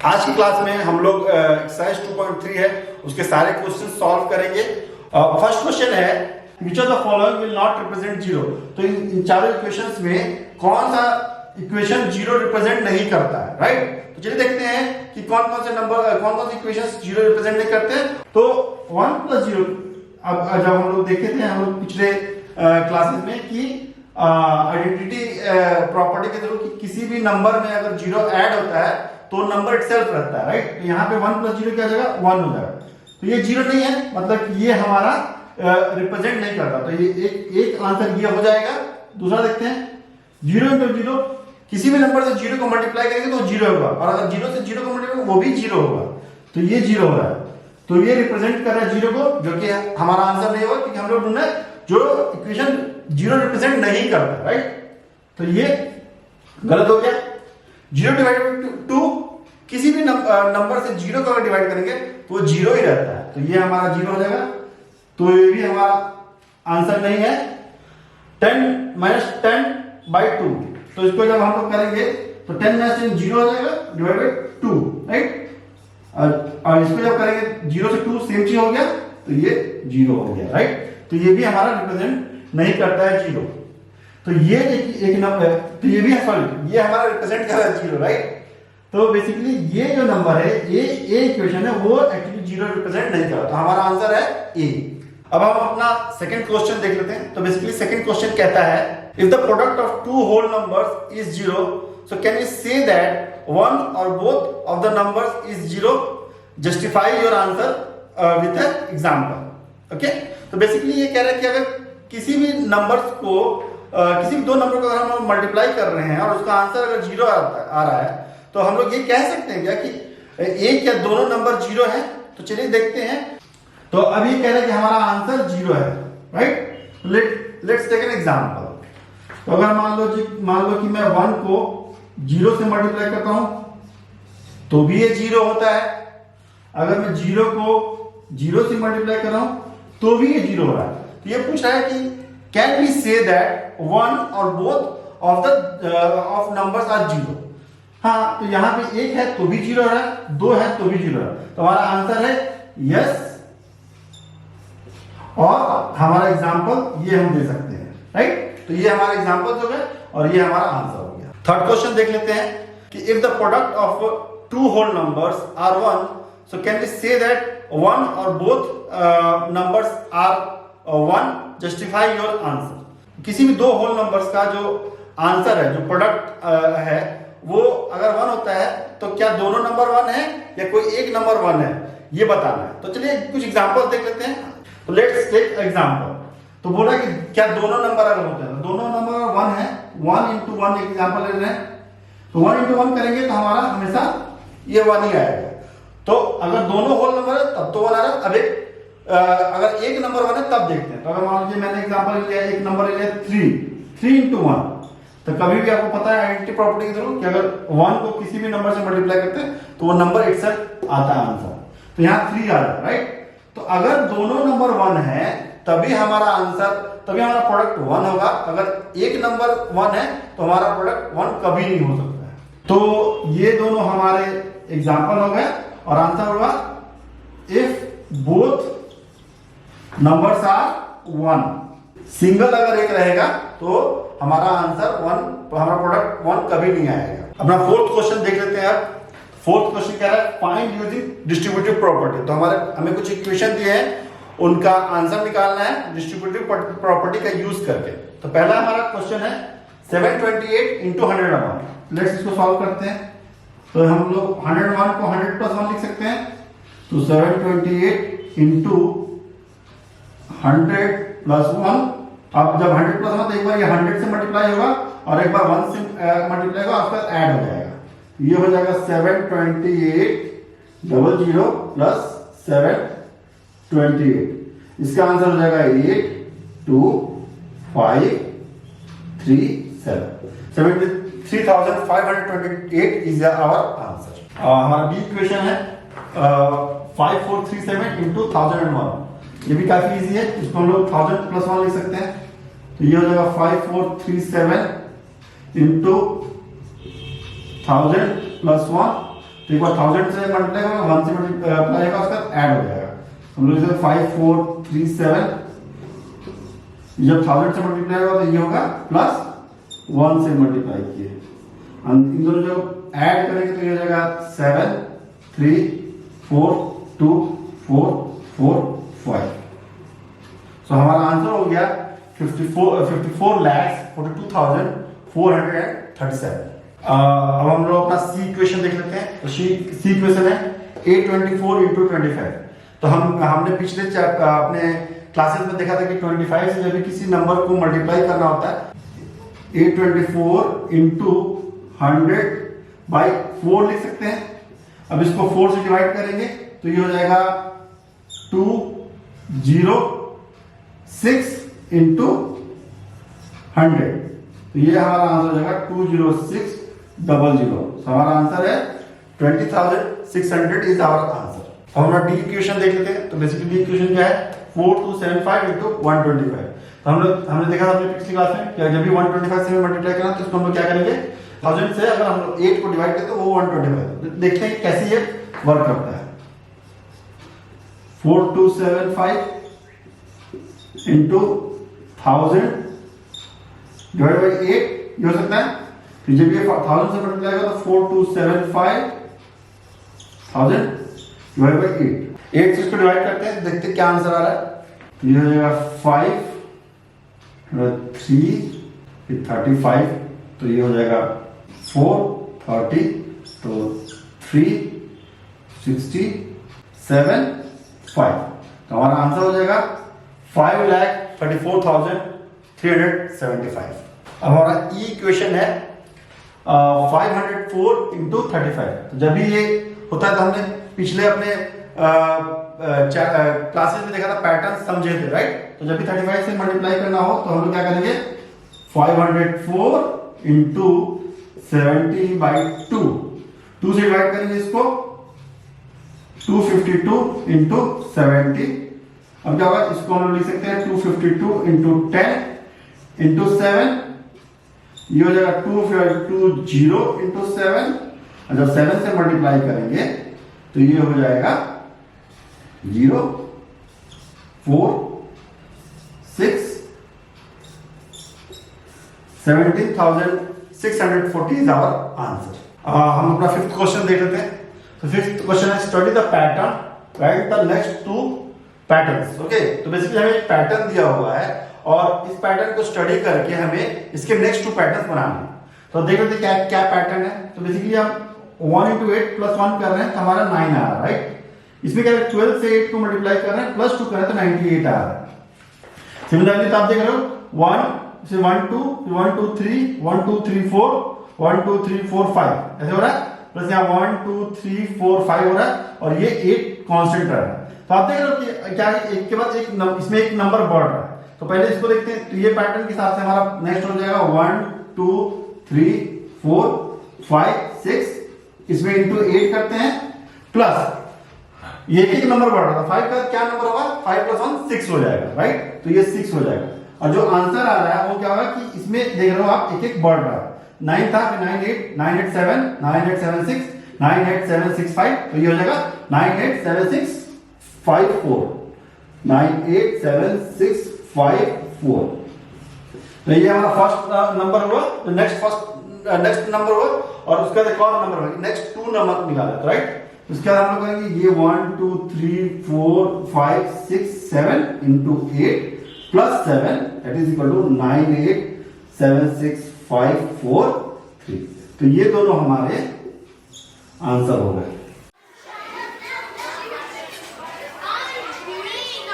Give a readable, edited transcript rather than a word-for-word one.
आज की क्लास में हम लोग एक्सरसाइज 2.3 है उसके सारे क्वेश्चन सॉल्व करेंगे। फर्स्ट क्वेश्चन है which of the following will not represent zero. तो इन चारों इक्वेशंस में कौन सा इक्वेशन जीरो रिप्रेजेंट नहीं करता है, राइट। तो चलिए देखते हैं कि कौन कौन से नंबर कौन कौन से इक्वेशंस जीरो रिप्रेजेंट नहीं करते हैं। तो 1 + 0, अब जब हम लोग देखे थे हम लोग पिछले क्लासेस में कि आइडेंटिटी प्रॉपर्टी के थ्रू कि किसी भी नंबर में अगर जीरो ऐड होता है तो नंबर इटसेल्फ रहता है, राइट। तो यहाँ पे 1 + 0 क्या हो जाएगा, 1 हो जाएगा। तो ये जीरो नहीं है, मतलब ये हमारा रिप्रेजेंट नहीं करता। तो ये एक आंसर ये हो जाएगा। दूसरा देखते हैं 0 × 0, किसी भी नंबर से 0 को मल्टीप्लाई करेंगे तो 0 होगा, और अगर 0 से 0 को मल्टीप्लाई वो भी 0 होगा। तो ये 0 हो रहा है, तो ये रिप्रेजेंट कर रहा है 0 को, जो कि हमारा आंसर नहीं होगा क्योंकि हम लोग ढूंढे जो इक्वेशन 0 रिप्रेजेंट नहीं करता, राइट। तो ये गलत हो गया। 0 / 2, किसी भी नंबर से 0 को अगर डिवाइड करेंगे तो वो 0 ही रहता है, तो ये हमारा 0 हो जाएगा। तो ये भी हमारा आंसर नहीं है। 10 - 10/2, तो इसको जब हम लोग करेंगे तो 10 - 10 0 हो जाएगा डिवाइडेड 2, राइट। और इसको जब करेंगे 0 से 2 सेम चीज हो गया, तो ये 0 हो गया, राइट। तो ये भी हमारा रिप्रेजेंट नहीं करता है 0। तो ये एक नंबर है, तो ये भी सॉरी ये हमारा रिप्रेजेंट कर रहा है 0, राइट। तो बेसिकली ये जो नंबर है ये इक्वेशन है वो एक्चुअली 0 रिप्रेजेंट नहीं करता। तो हमारा आंसर है ए। अब हम अपना सेकंड क्वेश्चन देख लेते हैं। तो बेसिकली सेकंड क्वेश्चन कहता है if the product of two whole numbers is 0, so can you say that one और both of the numbers is 0, justify your answer with an example. Okay, तो basically ये कह रहा है कि अगर किसी भी नंबर्स को किसी भी दो नंबर को अगर हम मल्टीप्लाई कर रहे हैं और उसका आंसर अगर 0 आ रहा है, तो हम लोग ये कह सकते हैं क्या कि एक या दोनों नंबर 0 है। तो चलिए देखते हैं। तो अब ये कह रहा है कि हमारा आंसर 0 है, right. Let's take an example. तो अगर मान लो कि मैं 1 को 0 से मल्टीप्लाई करता हूं तो भी ये 0 होता है। अगर मैं 0 को 0 से मल्टीप्लाई कर रहा हूं तो भी ये 0 हो रहा है। तो ये पूछ रहा है कि can we say that one और बोथ ऑफ नंबर्स आर 0। हाँ, तो यहां पे 1 है तो भी 0 हो रहा है, 2 है तो भी 0 हो रहा है। तो हमारा आंसर है यस, और हमारा एग्जांपल ये हम दे सकते हैं, राइट। तो ये हमारा एग्जांपल हो गया और ये हमारा आंसर हो गया। थर्ड क्वेश्चन देख लेते हैं कि if the product of two whole numbers are 1, so can we say that one और both numbers are 1, justify your answer. किसी भी दो होल नंबर्स का जो आंसर है, जो प्रोडक्ट है, वो अगर 1 होता है तो क्या दोनों नंबर 1 है या कोई एक नंबर 1 है, ये बताना है। तो चलिए कुछ एग्जांपल देख लेते हैं। तो लेट्स टेक एग्जांपल। तो बोला कि क्या दोनों नंबर अगर होते हैं, तो दोनों नंबर 1 है, 1 × 1 एक एग्जांपल ले रहे हैं। तो 1 × 1 करेंगे तो हमारा हमेशा ये 1 ही आएगा। तो अगर दोनों होल नंबर है तब तो 1 आ रहा है। अब अगर एक नंबर 1 है तब देखते हैं। तो अगर मान लीजिए मैंने एग्जांपल लिया, एक नंबर लिया 3 × 1, तो कभी भी आपको पता है आइडेंटिटी प्रॉपर्टी के थ्रू कि अगर 1 को किसी भी नंबर से मल्टीप्लाई करते हैं तो वो नंबर इटसेल्फ आता है आंसर। तो यहाँ 3 आ रहा है, राइट। तो अगर दोनों नंबर 1 है तभी हमारा आंसर, तभी हमारा प्रोडक्ट 1 होगा। अगर एक नंबर 1 है तो हमारा प्रोडक्ट 1 कभी नहीं हो सकता है। तो ये दोनों हमारे एग्जांपल हो गए और आंसर होगा if both numbers are 1। Single अगर एक रहेगा तो हमारा आंसर 1, हमारा प्रोडक्ट 1 कभी नहीं आएगा। अपना फोर्थ क्वेश्चन देख लेते हैं। अब फोर्थ क्वेश्चन क्या है, फाइंड यूजिंग डिस्ट्रीब्यूटिव प्रॉपर्टी। तो हमें कुछ इक्वेशन दिए हैं, उनका आंसर निकालना है डिस्ट्रीब्यूटिव प्रॉपर्टी का यूज करके। तो पहला हमारा क्वेश्चन है 728 × 101। लेट्स इसको सॉल्व करते हैं। तो हम लोग 101 को 100 + 1 लिख सकते हैं। तो 728 × 100 + 1। अब जब 100 + 1 तो एक बार ये 100 से मल्टीप्लाई होगा और एक बार 1 से मल्टीप्लाई होगा, उसके बाद ऐड हो जाएगा। ये हो जाएगा 72800 + 728। इसका आंसर हो जाएगा 825537। 73,528 इज आवर आंसर। हमारा बी इक्वेशन है 5437 × 1001। ये भी काफी इजी है, इसको हम लोग 1000 + 1 लिख सकते हैं। तो ये हो जाएगा 5437 × 1000 + 1। तो तो एक बार 1000 से मल्टीप्लाई होगा, 1 से मल्टीप्लाई होगा, उसका ऐड हो जाएगा। हम लोग इसे 5437, जब 1000 से मल्टीप्लाई होगा तो ये होगा प्लस 1 से मल्टीप्लाई किए, इन दोनों जब ऐड करेंगे तो ये हो जाएगा 7 3 4 2 4 4 5। सो हमारा आंसर हो गया 54,42,437। अब हम लोग अपना सी इक्वेशन देख लेते हैं। तो सी इक्वेशन है 824 × 25। तो हमने पिछले अपने क्लासेस में देखा था कि 25 से जब भी किसी नंबर को मल्टीप्लाई करना होता है 824 × 100/4 लिख सकते हैं। अब इसको 4 से डिवाइड करेंगे तो ये हो जाएगा 206 × 100। तो ये हमारा आंसर हो जाएगा 20600। हमारा आंसर है 20,600 इज आवर आंसर। अब हमारा डी इक्वेशन देख लेते हैं। तो बेसिकली डी इक्वेशन क्या है 4275 × 125। तो हमने देखा था अपने पिछली क्लास में कि जब भी 125 से मल्टीप्लाई करना तो इसको हम लोग क्या करेंगे 1000 से अगर हम लोग 8 को डिवाइड करें तो वो 125। देखते हैं कैसे ये वर्क करता है। 4275 × 1000 डिवाइड बाई 8 ये हो सकता है। फिर जब ये 1000 से मल्टीप्लाई होगा तो 4275 1000 डिवाइड बाई 8 से इसको डिवाइड करते हैं, देखते हैं क्या आंसर आ रहा है। ये हो जाएगा 5 3 फिर 35, तो ये हो जाएगा 4 30, तो 3 67 5। तो हमारा आंसर हो जाएगा 5,34,375। अब हमारा ई इक्वेशन है 504 × 35। तो जब भी ये होता है तो हमने पिछले अपने क्लासेस में देखा था पैटर्न समझे थे, राइट। तो जब भी 35 से मल्टीप्लाई करना हो तो हम लोग क्या करेंगे 504 × 70/2 2 से डिवाइड करेंगे इसको 252 × 70। अब क्या होगा इसको हम लिख सकते हैं 252 × 10 × 7। ये हो जाएगा 220 × 7। और जब 7 से मल्टीप्लाई करेंगे तो ये हो जाएगा 0 4 6 17,640 इज आवर आंसर। हम अपना फिफ्थ क्वेश्चन देख लेते हैं। तो फिफ्थ क्वेश्चन है study the pattern, right the next 2 patterns. Okay, तो बेसिकली हमें एक पैटर्न दिया हुआ है और इस पैटर्न को स्टडी करके हमें इसके नेक्स्ट 2 पैटर्न्स बनाने हैं। तो देख लेते हैं क्या पैटर्न है। तो बेसिकली हम 1 × 8 + 1 कर रहे हैं तो हमारा 9 आ रहा है, राइट। इसमें क्या है 12 से 8 को मल्टीप्लाई कर रहे हैं +2 कर रहे हैं तो 98 आ रहा है। सिमिलरली तो आप देख रहे हो 1 से 1 2 1 2 3 1 2 3 4 1 2 3 4 5 ऐसे हो रहा है, प्लस यहाँ 1 2 3 4 5 हो रहा है और ये 8 कांस्टेंट रह रहा है। तो आप देख रहे हो कि क्या एक के बाद एक इसमें एक नंबर बढ़ रहा है। तो पहले इसको देखते हैं। तो ये पैटर्न के हिसाब से हमारा नेक्स्ट हो जाएगा 1 2 3 4 5 6, इसमें इंटू 8 करते हैं, प्लस ये एक नंबर बढ़ रहा था 5 का क्या नंबर होगा 5 + 1 6 हो जाएगा, राइट। तो ये 6 हो जाएगा और जो आंसर आ रहा है वो क्या होगा कि इसमें देख रहे हो आप एक एक बढ़ रहा है। 9 था फिर 9 8 9 8 7 9 8 7 6 9 8 7 6 5, तो ये हो जाएगा 9 8 7 6 5 4 9 8 7 6 5 4। तो ये हमारा फर्स्ट नंबर हुआ। तो नेक्स्ट नंबर हुआ और उसका एक और नंबर होगा, नेक्स्ट 2 नंबर निकाला, राइट। उसके बाद हम लोग करेंगे ये 1 2 3 4 5 6 7 × 8 + 7 that is equal to 9 8 7 6 5 4 3। तो ये दोनों हमारे आंसर हो गए।